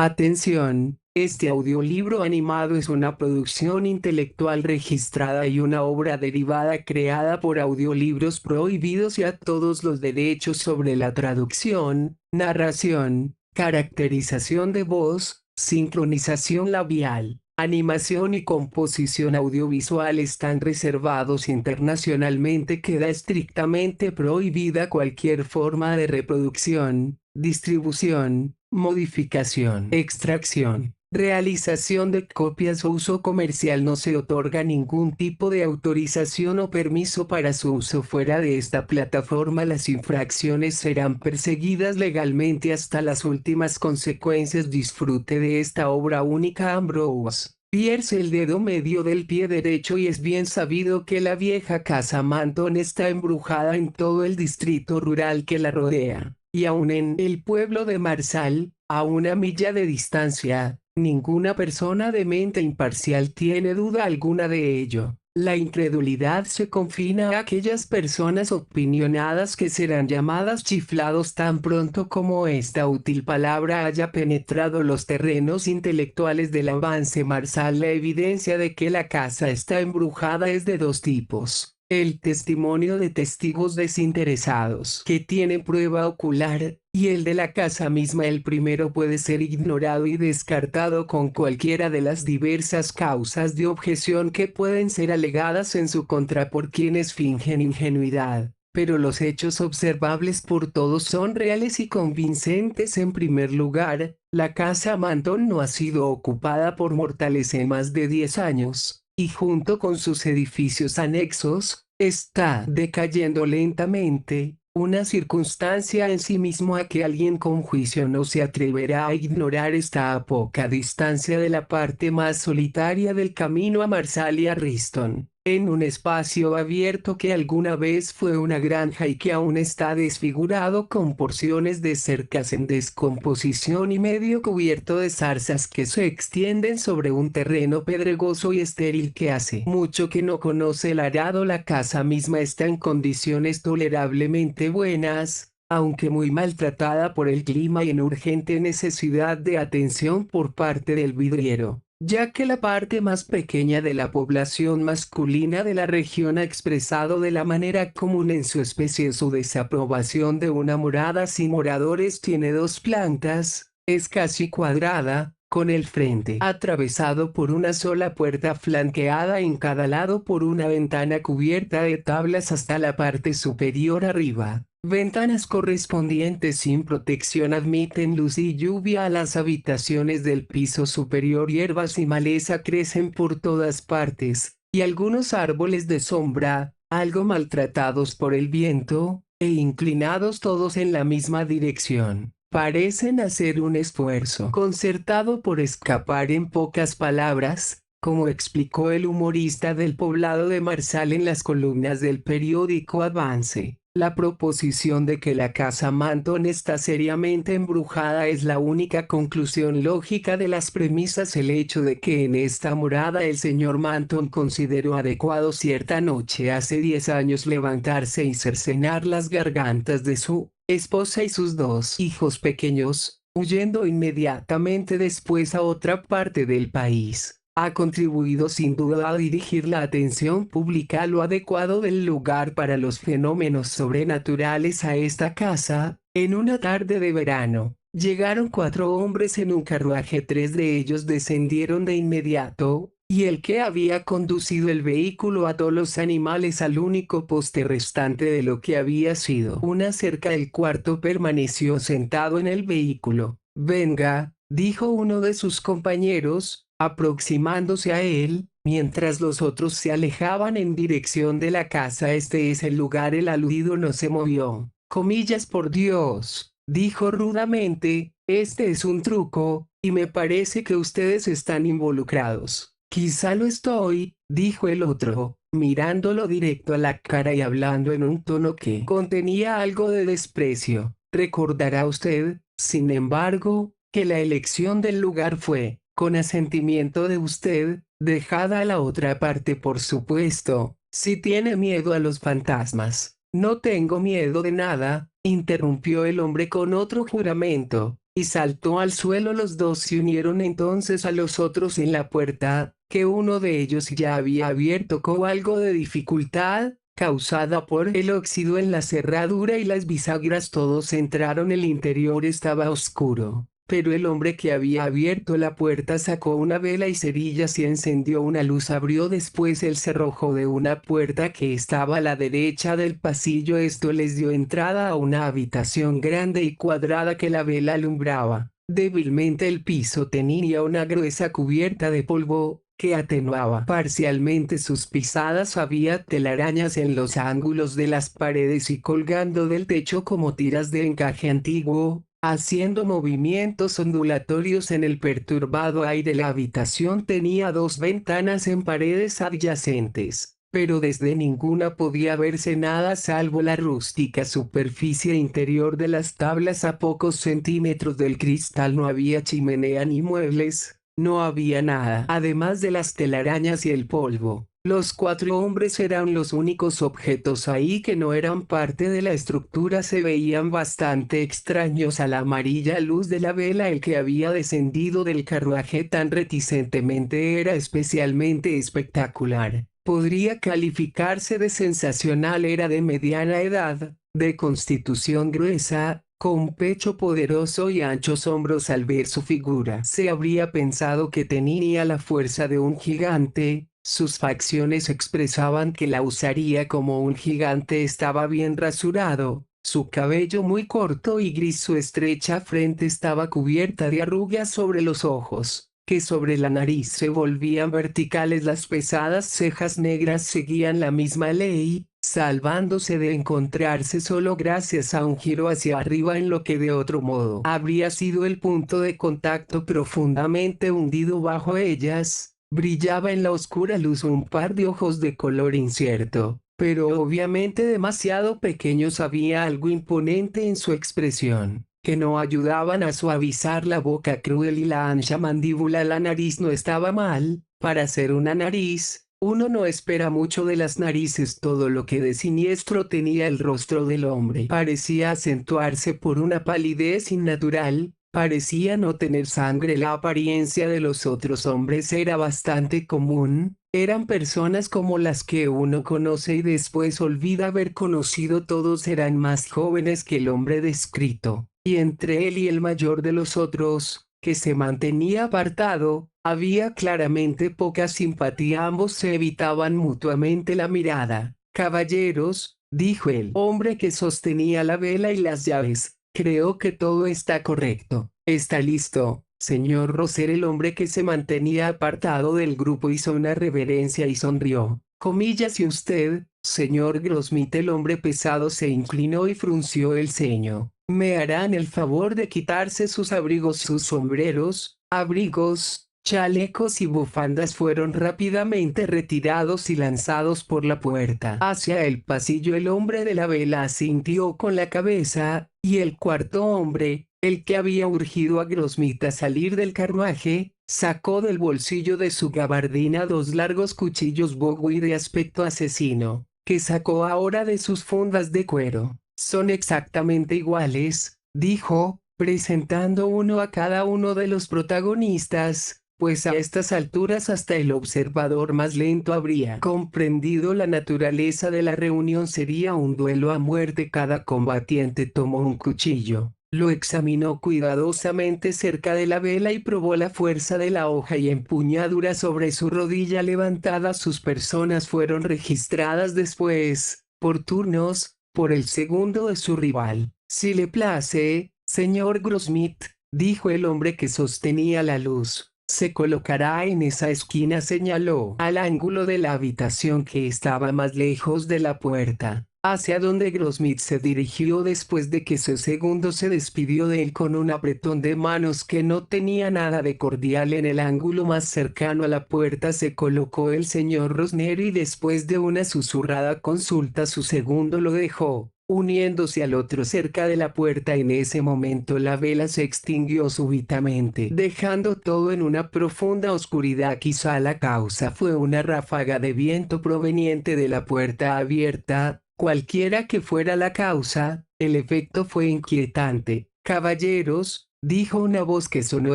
Atención, este audiolibro animado es una producción intelectual registrada y una obra derivada creada por Audiolibros Prohibidos y a todos los derechos sobre la traducción, narración, caracterización de voz, sincronización labial, animación y composición audiovisual están reservados internacionalmente. Queda estrictamente prohibida cualquier forma de reproducción, distribución, modificación, extracción, realización de copias o uso comercial. No se otorga ningún tipo de autorización o permiso para su uso fuera de esta plataforma. Las infracciones serán perseguidas legalmente hasta las últimas consecuencias. Disfrute de esta obra única. Ambrose Bierce el dedo medio del pie derecho. Y es bien sabido que la vieja casa Manton está embrujada en todo el distrito rural que la rodea. Y aún en el pueblo de Marsal, a una milla de distancia, ninguna persona de mente imparcial tiene duda alguna de ello. La incredulidad se confina a aquellas personas opinionadas que serán llamadas chiflados tan pronto como esta útil palabra haya penetrado los terrenos intelectuales del avance Marsal. La evidencia de que la casa está embrujada es de dos tipos: el testimonio de testigos desinteresados que tienen prueba ocular, y el de la casa misma. El primero puede ser ignorado y descartado con cualquiera de las diversas causas de objeción que pueden ser alegadas en su contra por quienes fingen ingenuidad, pero los hechos observables por todos son reales y convincentes. En primer lugar, la casa Manton no ha sido ocupada por mortales en más de 10 años, y junto con sus edificios anexos, está decayendo lentamente, una circunstancia en sí mismo a que alguien con juicio no se atreverá a ignorar. Está a poca distancia de la parte más solitaria del camino a Marsal y a Riston, en un espacio abierto que alguna vez fue una granja y que aún está desfigurado con porciones de cercas en descomposición y medio cubierto de zarzas que se extienden sobre un terreno pedregoso y estéril que hace mucho que no conoce el arado. La casa misma está en condiciones tolerablemente buenas, aunque muy maltratada por el clima y en urgente necesidad de atención por parte del vidriero, ya que la parte más pequeña de la población masculina de la región ha expresado de la manera común en su especie su desaprobación de una morada sin moradores. Tiene dos plantas, es casi cuadrada, con el frente atravesado por una sola puerta flanqueada en cada lado por una ventana cubierta de tablas hasta la parte superior arriba. Ventanas correspondientes sin protección admiten luz y lluvia a las habitaciones del piso superior. Hierbas y maleza crecen por todas partes, y algunos árboles de sombra, algo maltratados por el viento, e inclinados todos en la misma dirección, parecen hacer un esfuerzo concertado por escapar. En pocas palabras, como explicó el humorista del poblado de Marsal en las columnas del periódico Avance, la proposición de que la casa Manton está seriamente embrujada es la única conclusión lógica de las premisas. El hecho de que en esta morada el señor Manton consideró adecuado cierta noche hace 10 años levantarse y cercenar las gargantas de su esposa y sus dos hijos pequeños, huyendo inmediatamente después a otra parte del país, ha contribuido sin duda a dirigir la atención pública a lo adecuado del lugar para los fenómenos sobrenaturales. A esta casa, en una tarde de verano, llegaron 4 hombres en un carruaje. 3 de ellos descendieron de inmediato, y el que había conducido el vehículo ató los animales al único poste restante de lo que había sido una cerca. El cuarto permaneció sentado en el vehículo. Venga, dijo uno de sus compañeros, aproximándose a él, mientras los otros se alejaban en dirección de la casa. Este es el lugar. El aludido no se movió. Comillas, por Dios, dijo rudamente, este es un truco, y me parece que ustedes están involucrados. Quizá lo estoy, dijo el otro, mirándolo directo a la cara y hablando en un tono que contenía algo de desprecio. Recordará usted, sin embargo, que la elección del lugar fue, con asentimiento de usted, dejada a la otra parte, por supuesto. Si tiene miedo a los fantasmas. No tengo miedo de nada, interrumpió el hombre con otro juramento. y saltó al suelo. Los dos se unieron entonces a los otros en la puerta, que uno de ellos ya había abierto con algo de dificultad, causada por el óxido en la cerradura y las bisagras. Todos entraron. El interior estaba oscuro, pero el hombre que había abierto la puerta sacó una vela y cerillas y encendió una luz. Abrió después el cerrojo de una puerta que estaba a la derecha del pasillo. Esto les dio entrada a una habitación grande y cuadrada que la vela alumbraba. Débilmente el piso tenía una gruesa cubierta de polvo, que atenuaba parcialmente sus pisadas. Había telarañas en los ángulos de las paredes y colgando del techo como tiras de encaje antiguo, haciendo movimientos ondulatorios en el perturbado aire. La habitación tenía dos ventanas en paredes adyacentes, pero desde ninguna podía verse nada salvo la rústica superficie interior de las tablas. A pocos centímetros del cristal no había chimenea ni muebles. No había nada. Además de las telarañas y el polvo, los cuatro hombres eran los únicos objetos ahí que no eran parte de la estructura. Se veían bastante extraños a la amarilla luz de la vela. El que había descendido del carruaje tan reticentemente era especialmente espectacular. Podría calificarse de sensacional. Era de mediana edad, de constitución gruesa, con pecho poderoso y anchos hombros. Al ver su figura, se habría pensado que tenía la fuerza de un gigante. Sus facciones expresaban que la usaría como un gigante. Estaba bien rasurado, su cabello muy corto y gris. Su estrecha frente estaba cubierta de arrugas sobre los ojos, que sobre la nariz se volvían verticales. Las pesadas cejas negras seguían la misma ley, salvándose de encontrarse solo gracias a un giro hacia arriba en lo que de otro modo habría sido el punto de contacto. Profundamente hundido bajo ellas, brillaba en la oscura luz un par de ojos de color incierto, pero obviamente demasiado pequeños. Había algo imponente en su expresión, que no ayudaban a suavizar la boca cruel y la ancha mandíbula. La nariz no estaba mal, para ser una nariz. Uno no espera mucho de las narices. Todo lo que de siniestro tenía el rostro del hombre parecía acentuarse por una palidez innatural, parecía no tener sangre. La apariencia de los otros hombres era bastante común, eran personas como las que uno conoce y después olvida haber conocido. Todos eran más jóvenes que el hombre descrito, y entre él y el mayor de los otros, que se mantenía apartado, había claramente poca simpatía. Ambos se evitaban mutuamente la mirada. Caballeros, dijo el hombre que sostenía la vela y las llaves, creo que todo está correcto. Está listo, señor Roser. El hombre que se mantenía apartado del grupo hizo una reverencia y sonrió. Comillas. Y usted, señor Grossmith. El hombre pesado se inclinó y frunció el ceño. ¿Me harán el favor de quitarse sus abrigos? Sus sombreros, abrigos, chalecos y bufandas fueron rápidamente retirados y lanzados por la puerta hacia el pasillo. El hombre de la vela asintió con la cabeza, y el cuarto hombre, el que había urgido a Grossmith a salir del carruaje, sacó del bolsillo de su gabardina dos largos cuchillos Bowie de aspecto asesino, que sacó ahora de sus fundas de cuero. Son exactamente iguales, dijo, presentando uno a cada uno de los protagonistas, pues a estas alturas hasta el observador más lento habría comprendido la naturaleza de la reunión. Sería un duelo a muerte. Cada combatiente tomó un cuchillo, lo examinó cuidadosamente cerca de la vela y probó la fuerza de la hoja y empuñadura sobre su rodilla levantada. Sus personas fueron registradas después, por turnos, por el segundo de su rival. Si le place, señor Grossmith, dijo el hombre que sostenía la luz, se colocará en esa esquina. Señaló al ángulo de la habitación que estaba más lejos de la puerta, hacia donde Grossmith se dirigió después de que su segundo se despidió de él con un apretón de manos que no tenía nada de cordial. En el ángulo más cercano a la puerta se colocó el señor Rosner y después de una susurrada consulta su segundo lo dejó, uniéndose al otro cerca de la puerta. En ese momento la vela se extinguió súbitamente, dejando todo en una profunda oscuridad. Quizá la causa fue una ráfaga de viento proveniente de la puerta abierta. Cualquiera que fuera la causa, el efecto fue inquietante. Caballeros, dijo una voz que sonó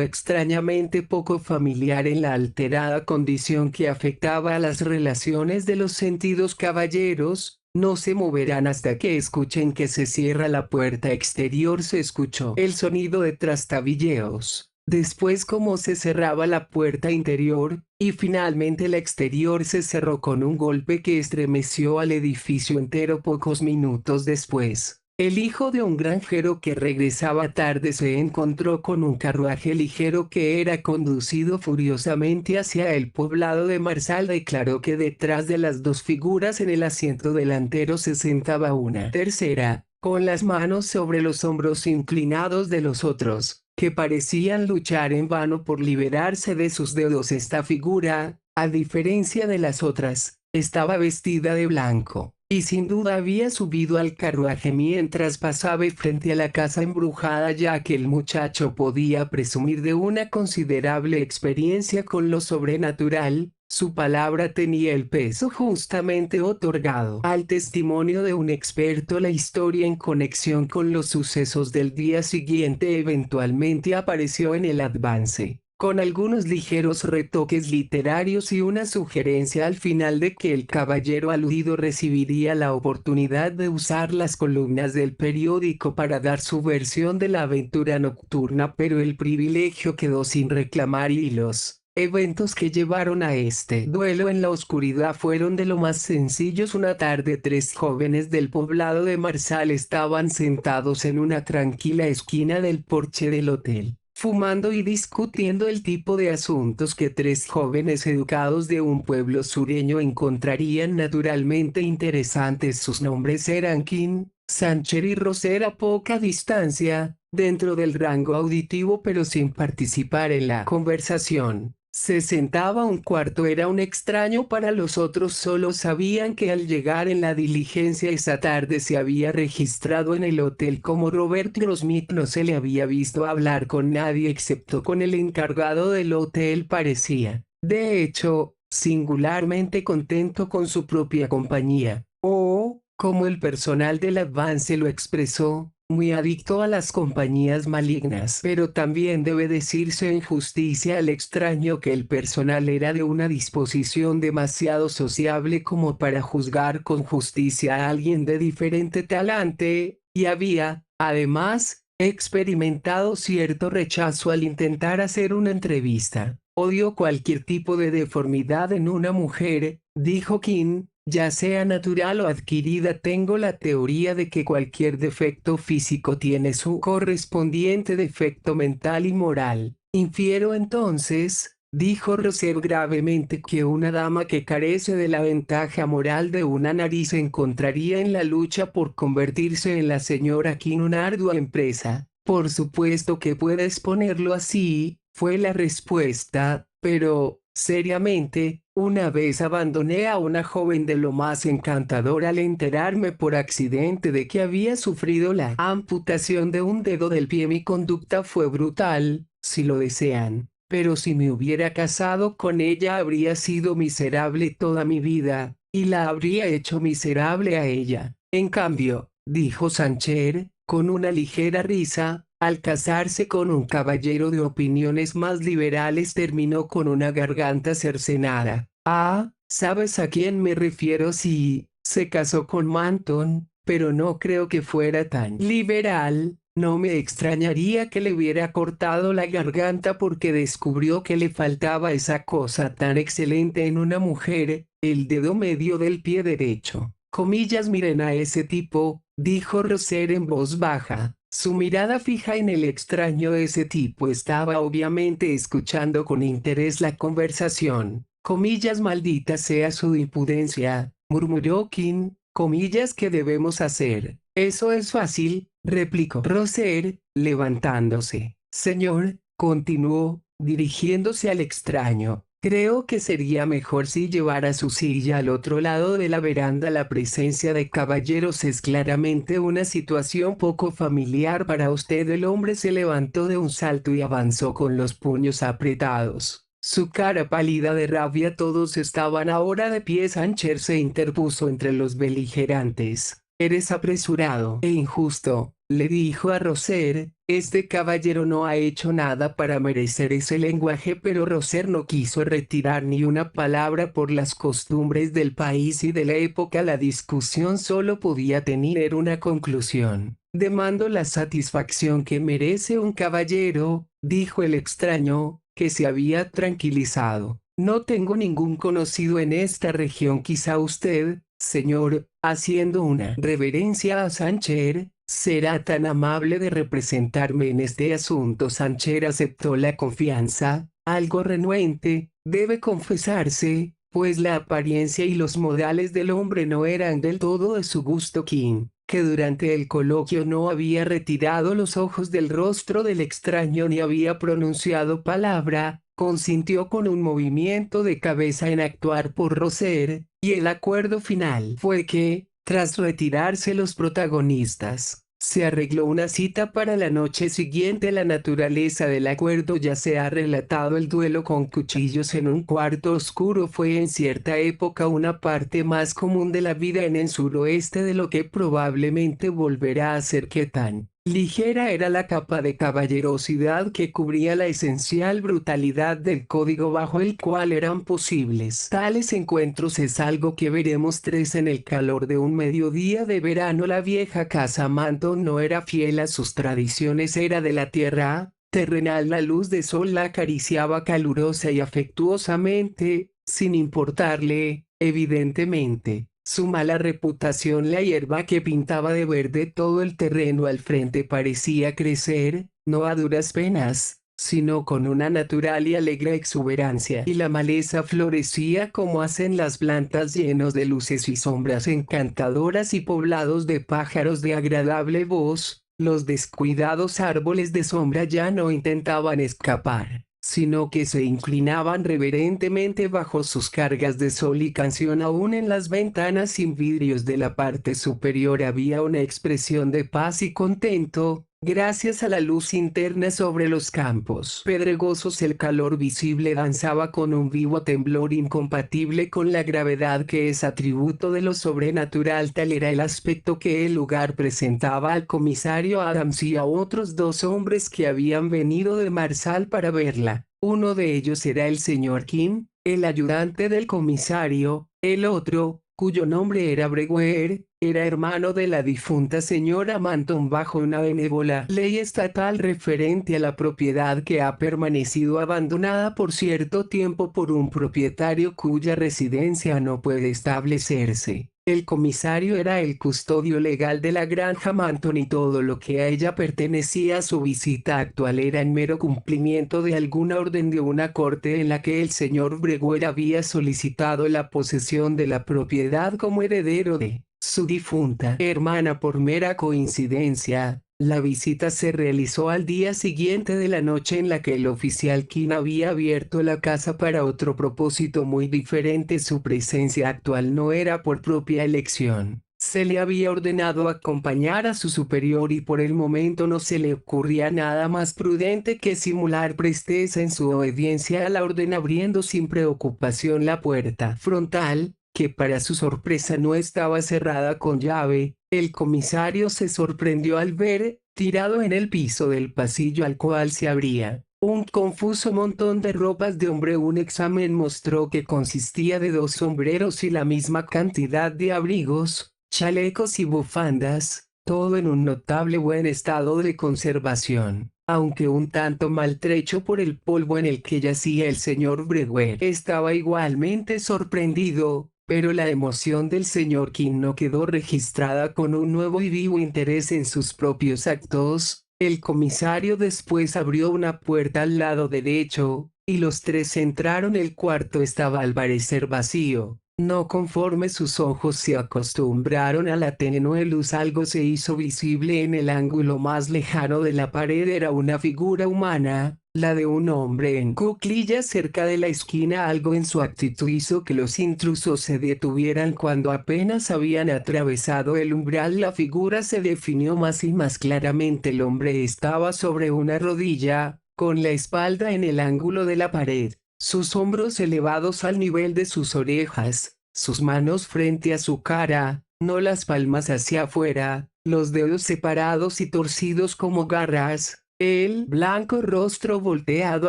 extrañamente poco familiar en la alterada condición que afectaba a las relaciones de los sentidos. Caballeros, no se moverán hasta que escuchen que se cierra la puerta exterior. Se escuchó el sonido de trastabilleos, después cómo se cerraba la puerta interior, y finalmente la exterior se cerró con un golpe que estremeció al edificio entero. Pocos minutos después, el hijo de un granjero que regresaba tarde se encontró con un carruaje ligero que era conducido furiosamente hacia el poblado de Marsal. Declaró que detrás de las dos figuras en el asiento delantero se sentaba una tercera, con las manos sobre los hombros inclinados de los otros, que parecían luchar en vano por liberarse de sus dedos. Esta figura, a diferencia de las otras, estaba vestida de blanco, y sin duda había subido al carruaje mientras pasaba frente a la casa embrujada, ya que el muchacho podía presumir de una considerable experiencia con lo sobrenatural. Su palabra tenía el peso justamente otorgado al testimonio de un experto. La historia en conexión con los sucesos del día siguiente eventualmente apareció en el Advance, con algunos ligeros retoques literarios y una sugerencia al final de que el caballero aludido recibiría la oportunidad de usar las columnas del periódico para dar su versión de la aventura nocturna, pero el privilegio quedó sin reclamar, y los eventos que llevaron a este duelo en la oscuridad fueron de lo más sencillos. Una tarde, tres jóvenes del poblado de Marsal estaban sentados en una tranquila esquina del porche del hotel, fumando y discutiendo el tipo de asuntos que tres jóvenes educados de un pueblo sureño encontrarían naturalmente interesantes. Sus nombres eran King, Sancher y Roser. A poca distancia, dentro del rango auditivo pero sin participar en la conversación, se sentaba un cuarto. Era un extraño para los otros. Solo sabían que al llegar en la diligencia esa tarde se había registrado en el hotel como Robert Grossmith. No se le había visto hablar con nadie excepto con el encargado del hotel. Parecía, de hecho, singularmente contento con su propia compañía, o, como el personal del Advance lo expresó, muy adicto a las compañías malignas. Pero también debe decirse en justicia al extraño que el personal era de una disposición demasiado sociable como para juzgar con justicia a alguien de diferente talante, y había, además, experimentado cierto rechazo al intentar hacer una entrevista. Odio cualquier tipo de deformidad en una mujer, dijo King, ya sea natural o adquirida. Tengo la teoría de que cualquier defecto físico tiene su correspondiente defecto mental y moral. Infiero entonces, dijo Roser gravemente, que una dama que carece de la ventaja moral de una nariz encontraría en la lucha por convertirse en la señora King una ardua empresa. Por supuesto que puedes ponerlo así, fue la respuesta, pero, seriamente, una vez abandoné a una joven de lo más encantadora al enterarme por accidente de que había sufrido la amputación de un dedo del pie. Mi conducta fue brutal, si lo desean, pero si me hubiera casado con ella habría sido miserable toda mi vida, y la habría hecho miserable a ella. En cambio, dijo Sancher, con una ligera risa, al casarse con un caballero de opiniones más liberales terminó con una garganta cercenada. Ah, ¿sabes a quién me refiero? Sí, se casó con Manton, pero no creo que fuera tan liberal. No me extrañaría que le hubiera cortado la garganta porque descubrió que le faltaba esa cosa tan excelente en una mujer, el dedo medio del pie derecho. Comillas, miren a ese tipo, dijo Roser en voz baja, su mirada fija en el extraño. Ese tipo estaba obviamente escuchando con interés la conversación. Comillas, maldita sea su impudencia, murmuró King. Comillas, ¿qué debemos hacer? Eso es fácil, replicó Roser, levantándose. Señor, continuó, dirigiéndose al extraño, creo que sería mejor si llevara su silla al otro lado de la veranda. La presencia de caballeros es claramente una situación poco familiar para usted. El hombre se levantó de un salto y avanzó con los puños apretados, su cara pálida de rabia. Todos estaban ahora de pie. Sancher se interpuso entre los beligerantes. Eres apresurado e injusto, le dijo a Roser, Este caballero no ha hecho nada para merecer ese lenguaje, pero Roser no quiso retirar ni una palabra por las costumbres del país y de la época. La discusión solo podía tener una conclusión. Demando la satisfacción que merece un caballero, dijo el extraño, que se había tranquilizado. No tengo ningún conocido en esta región. Quizá usted, señor, haciendo una reverencia a Sancher, será tan amable de representarme en este asunto. Sancher aceptó la confianza, algo renuente, debe confesarse, pues la apariencia y los modales del hombre no eran del todo de su gusto. King, que durante el coloquio no había retirado los ojos del rostro del extraño ni había pronunciado palabra, consintió con un movimiento de cabeza en actuar por Roser, y el acuerdo final fue que, tras retirarse los protagonistas, se arregló una cita para la noche siguiente. La naturaleza del acuerdo ya se ha relatado. El duelo con cuchillos en un cuarto oscuro fue en cierta época una parte más común de la vida en el suroeste, de lo que probablemente volverá a ser. Que tan ligera era la capa de caballerosidad que cubría la esencial brutalidad del código bajo el cual eran posibles tales encuentros es algo que veremos en el calor de un mediodía de verano. La vieja casa Manton no era fiel a sus tradiciones, era de la tierra terrenal. La luz de sol la acariciaba calurosa y afectuosamente, sin importarle, evidentemente, su mala reputación. La hierba que pintaba de verde todo el terreno al frente parecía crecer, no a duras penas, sino con una natural y alegre exuberancia, y la maleza florecía como hacen las plantas, llenos de luces y sombras encantadoras y poblados de pájaros de agradable voz. Los descuidados árboles de sombra ya no intentaban escapar, sino que se inclinaban reverentemente bajo sus cargas de sol y canción. Aún en las ventanas sin vidrios de la parte superior había una expresión de paz y contento, gracias a la luz interna. Sobre los campos pedregosos el calor visible danzaba con un vivo temblor incompatible con la gravedad que es atributo de lo sobrenatural. Tal era el aspecto que el lugar presentaba al comisario Adams y a otros dos hombres que habían venido de Marsal para verla. Uno de ellos era el señor Kim, el ayudante del comisario. El otro, cuyo nombre era Breguer, era hermano de la difunta señora Manton. Bajo una benévola ley estatal referente a la propiedad que ha permanecido abandonada por cierto tiempo por un propietario cuya residencia no puede establecerse, el comisario era el custodio legal de la granja Manton y todo lo que a ella pertenecía. Su visita actual era en mero cumplimiento de alguna orden de una corte en la que el señor Breguer había solicitado la posesión de la propiedad como heredero de su difunta hermana. Por mera coincidencia, la visita se realizó al día siguiente de la noche en la que el oficial King había abierto la casa para otro propósito muy diferente. Su presencia actual no era por propia elección. Se le había ordenado acompañar a su superior y por el momento no se le ocurría nada más prudente que simular presteza en su obediencia a la orden, abriendo sin preocupación la puerta frontal, que para su sorpresa no estaba cerrada con llave. El comisario se sorprendió al ver, tirado en el piso del pasillo al cual se abría, un confuso montón de ropas de hombre. Un examen mostró que consistía de 2 sombreros y la misma cantidad de abrigos, chalecos y bufandas, todo en un notable buen estado de conservación, aunque un tanto maltrecho por el polvo en el que yacía. El señor Breguer estaba igualmente sorprendido, pero la emoción del señor King no quedó registrada. Con un nuevo y vivo interés en sus propios actos, el comisario después abrió una puerta al lado derecho, y los tres entraron. El cuarto estaba al parecer vacío. No conforme sus ojos se acostumbraron a la tenue luz, algo se hizo visible en el ángulo más lejano de la pared. Era una figura humana, la de un hombre en cuclillas cerca de la esquina. Algo en su actitud hizo que los intrusos se detuvieran. Cuando apenas habían atravesado el umbral, la figura se definió más y más claramente. El hombre estaba sobre una rodilla, con la espalda en el ángulo de la pared, sus hombros elevados al nivel de sus orejas, sus manos frente a su cara, no las palmas hacia afuera, los dedos separados y torcidos como garras. El blanco rostro volteado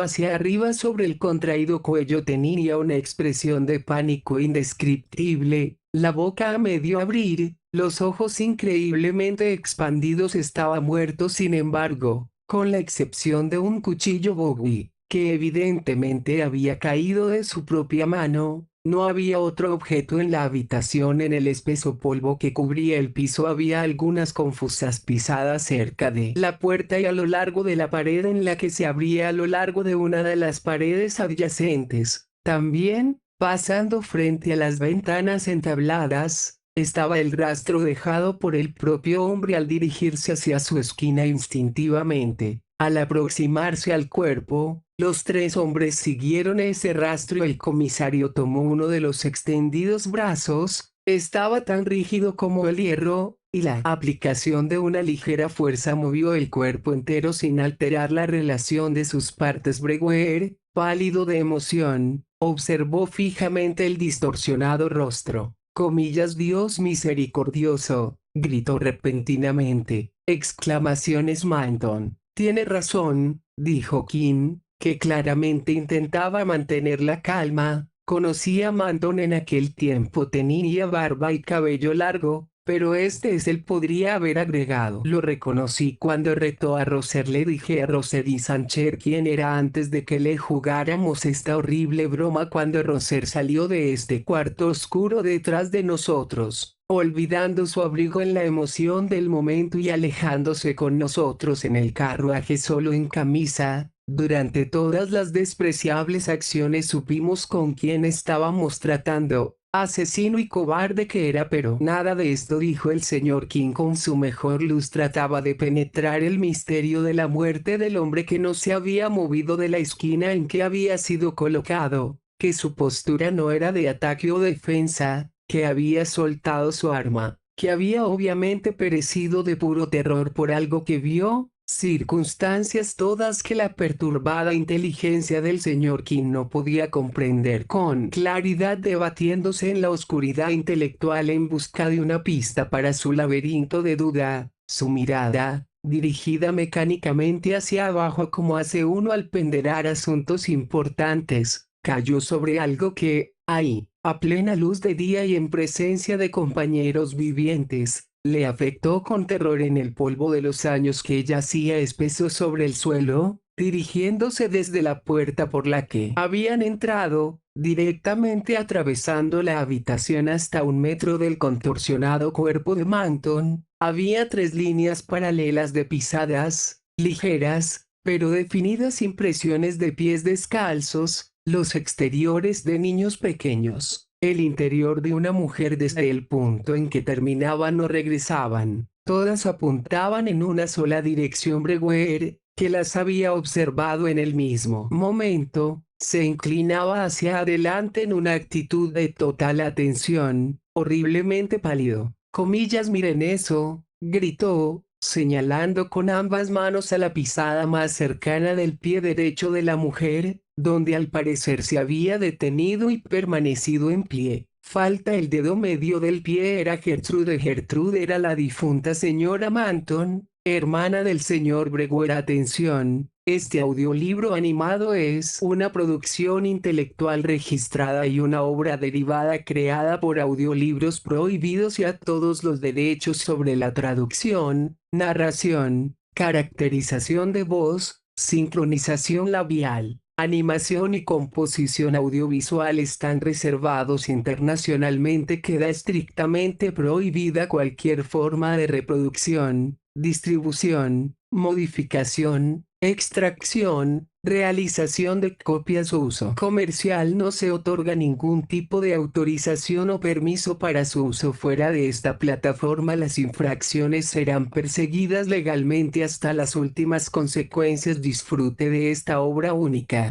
hacia arriba sobre el contraído cuello tenía una expresión de pánico indescriptible, la boca a medio abrir, los ojos increíblemente expandidos. Estaba muerto sin embargo, con la excepción de un cuchillo Bowie, que evidentemente había caído de su propia mano. No había otro objeto en la habitación. En el espeso polvo que cubría el piso había algunas confusas pisadas cerca de la puerta y a lo largo de la pared en la que se abría a lo largo de una de las paredes adyacentes. También, pasando frente a las ventanas entabladas, estaba el rastro dejado por el propio hombre al dirigirse hacia su esquina instintivamente. Al aproximarse al cuerpo, los tres hombres siguieron ese rastro. El comisario tomó uno de los extendidos brazos, estaba tan rígido como el hierro, y la aplicación de una ligera fuerza movió el cuerpo entero sin alterar la relación de sus partes. Breguer, pálido de emoción, observó fijamente el distorsionado rostro. Dios misericordioso, gritó repentinamente. Exclamaciones Manton. Tiene razón, dijo King, que claramente intentaba mantener la calma. Conocía a Manton en aquel tiempo, tenía barba y cabello largo, pero él podría haber agregado. Lo reconocí cuando retó a Roser. Le dije a Roser y Sancher quién era antes de que le jugáramos esta horrible broma cuando Roser salió de este cuarto oscuro detrás de nosotros, olvidando su abrigo en la emoción del momento y alejándose con nosotros en el carruaje solo en camisa. Durante todas las despreciables acciones supimos con quién estábamos tratando. Asesino y cobarde que era, pero nada de esto, dijo el señor King con su mejor luz. Trataba de penetrar el misterio de la muerte del hombre que no se había movido de la esquina en que había sido colocado, que su postura no era de ataque o defensa, que había soltado su arma, que había obviamente perecido de puro terror por algo que vio. Circunstancias todas que la perturbada inteligencia del señor King no podía comprender con claridad, debatiéndose en la oscuridad intelectual en busca de una pista para su laberinto de duda. Su mirada, dirigida mecánicamente hacia abajo como hace uno al ponderar asuntos importantes, cayó sobre algo que, ahí, a plena luz de día y en presencia de compañeros vivientes, le afectó con terror. En el polvo de los años que yacía espeso sobre el suelo, dirigiéndose desde la puerta por la que habían entrado, directamente atravesando la habitación hasta 1 metro del contorsionado cuerpo de Manton, había 3 líneas paralelas de pisadas, ligeras, pero definidas impresiones de pies descalzos, los exteriores de niños pequeños. El interior de una mujer. Desde el punto en que terminaban o regresaban, todas apuntaban en una sola dirección. Breguer, que las había observado en el mismo momento, se inclinaba hacia adelante en una actitud de total atención, horriblemente pálido. Miren eso, gritó, señalando con ambas manos a la pisada más cercana del pie derecho de la mujer, donde al parecer se había detenido y permanecido en pie. Falta el dedo medio del pie. Era Gertrude. Gertrude era la difunta señora Manton, hermana del señor Breguer. Atención, este audiolibro animado es una producción intelectual registrada y una obra derivada creada por Audiolibros Prohibidos y a todos los derechos sobre la traducción, narración, caracterización de voz, sincronización labial, animación y composición audiovisual están reservados internacionalmente. Queda estrictamente prohibida cualquier forma de reproducción, distribución, modificación, extracción, realización de copias o uso comercial. No se otorga ningún tipo de autorización o permiso para su uso fuera de esta plataforma. Las infracciones serán perseguidas legalmente hasta las últimas consecuencias. Disfrute de esta obra única.